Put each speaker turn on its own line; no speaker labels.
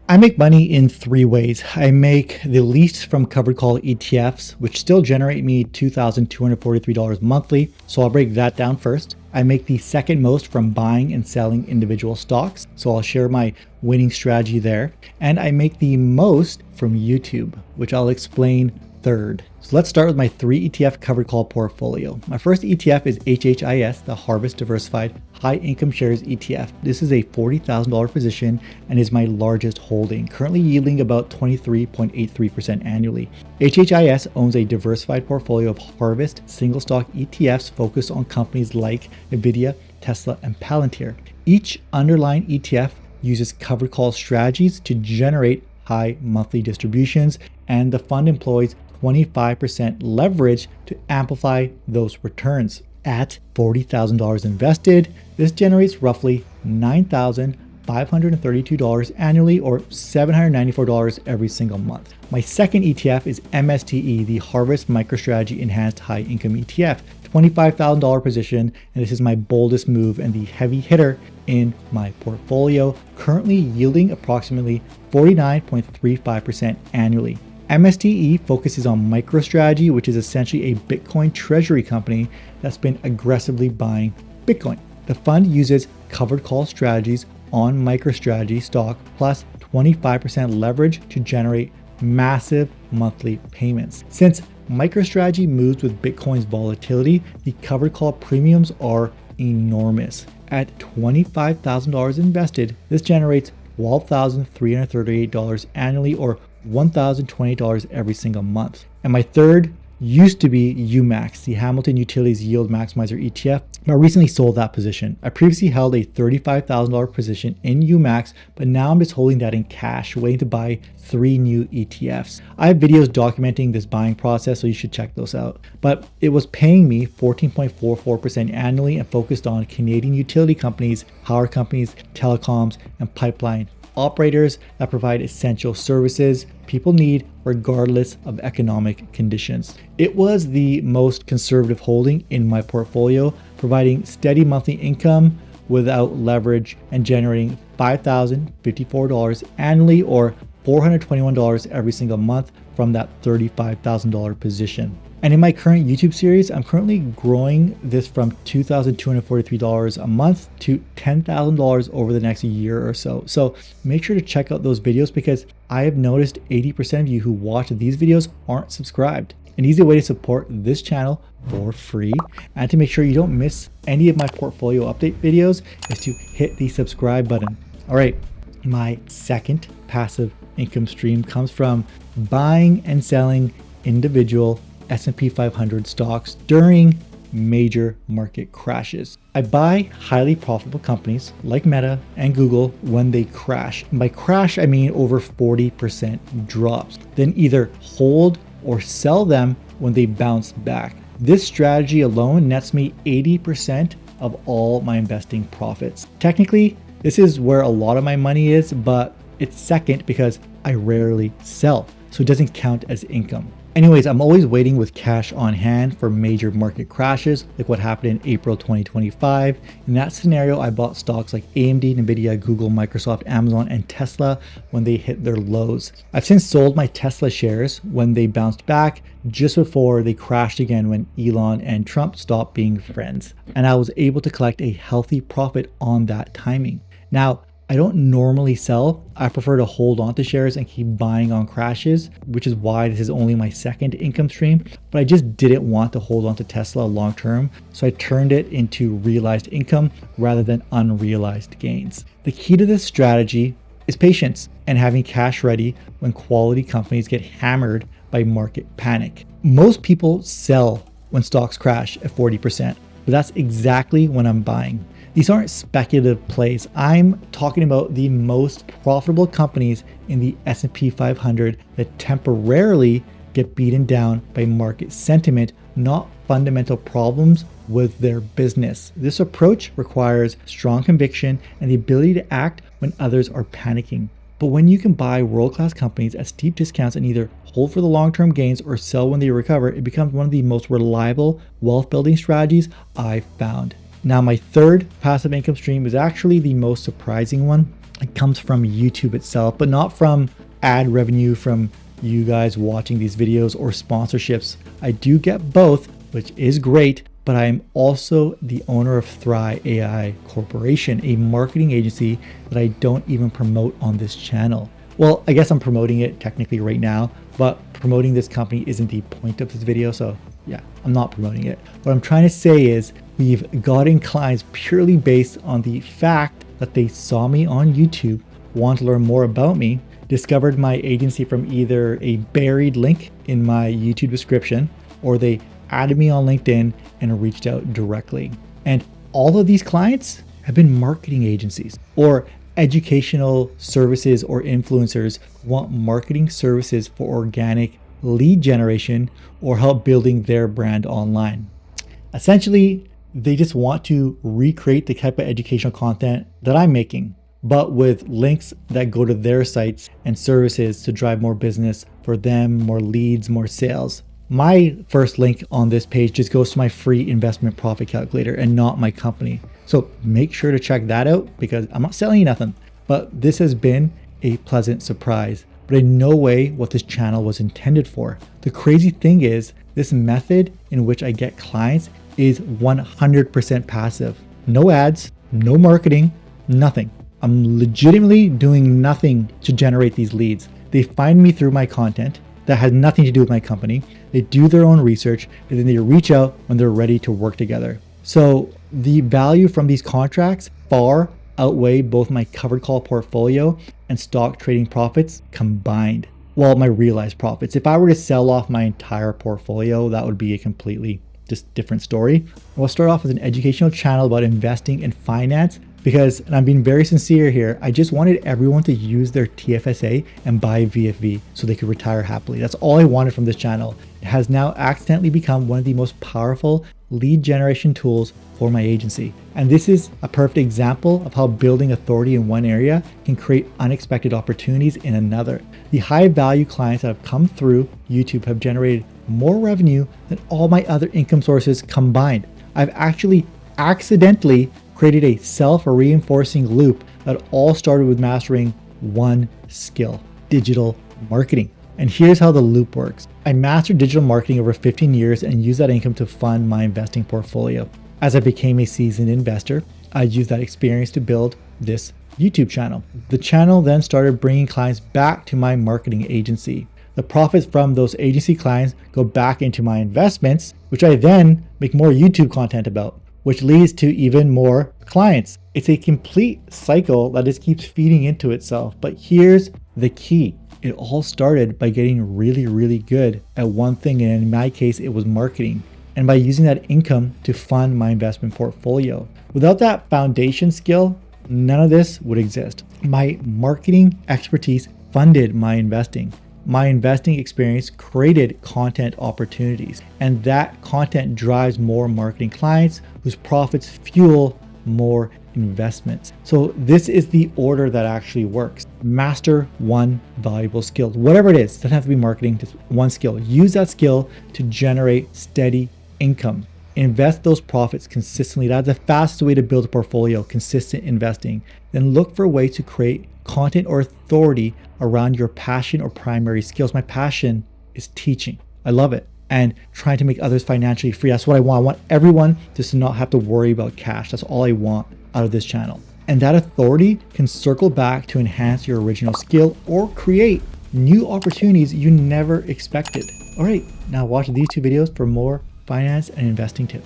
I make money in three ways. I make the least from covered call ETFs, which still generate me $2,243 monthly. So I'll break that down first. I make the second most from buying and selling individual stocks. So I'll share my winning strategy there. And I make the most from YouTube, which I'll explain third. So let's start with my 3 ETF covered call portfolio. My first ETF is HHIS, the Harvest Diversified High Income Shares ETF. This is a $40,000 position and is my largest holding, currently yielding about 23.83% annually. HHIS owns a diversified portfolio of Harvest single stock ETFs focused on companies like Nvidia, Tesla, and Palantir. Each underlying ETF uses covered call strategies to generate high monthly distributions, and the fund employs 25% leverage to amplify those returns. At $40,000 invested, this generates roughly $9,532 annually, or $794 every single month. My second ETF is MSTE, the Harvest MicroStrategy Enhanced High Income ETF, $25,000 position, and this is my boldest move and the heavy hitter in my portfolio, currently yielding approximately 49.35% annually. MSTE focuses on MicroStrategy, which is essentially a Bitcoin treasury company that's been aggressively buying Bitcoin. The fund uses covered call strategies on MicroStrategy stock plus 25% leverage to generate massive monthly payments. Since MicroStrategy moves with Bitcoin's volatility, the covered call premiums are enormous. At $25,000 invested, this generates $12,338 annually, or $1,020 every single month. And my third used to be UMAX, the Hamilton Utilities Yield Maximizer ETF, but I recently sold that position. I previously held a $35,000 position in UMAX, but now I'm just holding that in cash, waiting to buy 3 new ETFs. I have videos documenting this buying process, so you should check those out. But it was paying me 14.44% annually and focused on Canadian utility companies, power companies, telecoms, and pipeline operators that provide essential services people need regardless of economic conditions. It was the most conservative holding in my portfolio, providing steady monthly income without leverage and generating $5,054 annually, or $421 every single month from that $35,000 position. And in my current YouTube series, I'm currently growing this from $2,243 a month to $10,000 over the next year or so. So make sure to check out those videos, because I have noticed 80% of you who watch these videos aren't subscribed. An easy way to support this channel for free and to make sure you don't miss any of my portfolio update videos is to hit the subscribe button. All right, my second passive income stream comes from buying and selling individual S&P 500 stocks during major market crashes. I buy highly profitable companies like Meta and Google when they crash. And by crash, I mean over 40% drops. Then either hold or sell them when they bounce back. This strategy alone nets me 80% of all my investing profits. Technically, this is where a lot of my money is, but it's second because I rarely sell, so it doesn't count as income. Anyways, I'm always waiting with cash on hand for major market crashes, like what happened in April 2025. In that scenario, I bought stocks like AMD, Nvidia, Google, Microsoft, Amazon, and Tesla when they hit their lows. I've since sold my Tesla shares when they bounced back, just before they crashed again when Elon and Trump stopped being friends. And I was able to collect a healthy profit on that timing. Now, I don't normally sell. I prefer to hold on to shares and keep buying on crashes, which is why this is only my second income stream. But I just didn't want to hold on to Tesla long term, so I turned it into realized income rather than unrealized gains. The key to this strategy is patience and having cash ready when quality companies get hammered by market panic. Most people sell when stocks crash at 40%, but that's exactly when I'm buying. These aren't speculative plays. I'm talking about the most profitable companies in the S&P 500 that temporarily get beaten down by market sentiment, not fundamental problems with their business. This approach requires strong conviction and the ability to act when others are panicking. But when you can buy world-class companies at steep discounts and either hold for the long-term gains or sell when they recover, it becomes one of the most reliable wealth-building strategies I've found. Now, my third passive income stream is actually the most surprising one. it comes from YouTube itself, but not from ad revenue from you guys watching these videos or sponsorships. I do get both, which is great, but I am also the owner of Thrive AI Corporation, a marketing agency that I don't even promote on this channel. Well, I guess I'm promoting it technically right now, but promoting this company isn't the point of this video. So yeah, I'm not promoting it. What I'm trying to say is we've gotten clients purely based on the fact that they saw me on YouTube, want to learn more about me, discovered my agency from either a buried link in my YouTube description, or they added me on LinkedIn and reached out directly. And all of these clients have been marketing agencies or educational services or influencers who want marketing services for organic lead generation or help building their brand online. Essentially, they just want to recreate the type of educational content that I'm making, but with links that go to their sites and services to drive more business for them, more leads, more sales. My first link on this page just goes to my free investment profit calculator and not my company. So make sure to check that out because I'm not selling you nothing, but this has been a pleasant surprise, but in no way what this channel was intended for. The crazy thing is this method in which I get clients is 100% passive. No ads, no marketing, nothing. I'm legitimately doing nothing to generate these leads. They find me through my content that has nothing to do with my company. They do their own research and then they reach out when they're ready to work together. So the value from these contracts far outweigh both my covered call portfolio and stock trading profits combined. Well, my realized profits. If I were to sell off my entire portfolio, that would be a completely just different story. We'll start off with an educational channel about investing in finance because, and I'm being very sincere here, I just wanted everyone to use their TFSA and buy VFV so they could retire happily. That's all I wanted from this channel. It has now accidentally become one of the most powerful lead generation tools for my agency. And this is a perfect example of how building authority in one area can create unexpected opportunities in another. The high value clients that have come through YouTube have generated more revenue than all my other income sources combined. I've actually accidentally created a self-reinforcing loop that all started with mastering one skill, digital marketing. And here's how the loop works. I mastered digital marketing over 15 years and used that income to fund my investing portfolio. As I became a seasoned investor, I used that experience to build this YouTube channel. The channel then started bringing clients back to my marketing agency. The profits from those agency clients go back into my investments, which I then make more YouTube content about, which leads to even more clients. It's a complete cycle that just keeps feeding into itself. But here's the key. It all started by getting really, really good at one thing. And in my case, it was marketing. And by using that income to fund my investment portfolio. Without that foundation skill, none of this would exist. My marketing expertise funded my investing. My investing experience created content opportunities, and that content drives more marketing clients whose profits fuel more investments. So this is the order that actually works. Master one valuable skill, whatever it is. It doesn't have to be marketing, just one skill. Use that skill to generate steady income. Invest those profits consistently. That's the fastest way to build a portfolio, consistent investing. Then look for ways to create content or authority around your passion or primary skills. My passion is teaching. I love it. And trying to make others financially free. That's what I want. I want everyone just to not have to worry about cash. That's all I want out of this channel. And that authority can circle back to enhance your original skill or create new opportunities you never expected. All right, now watch these two videos for more finance and investing tips.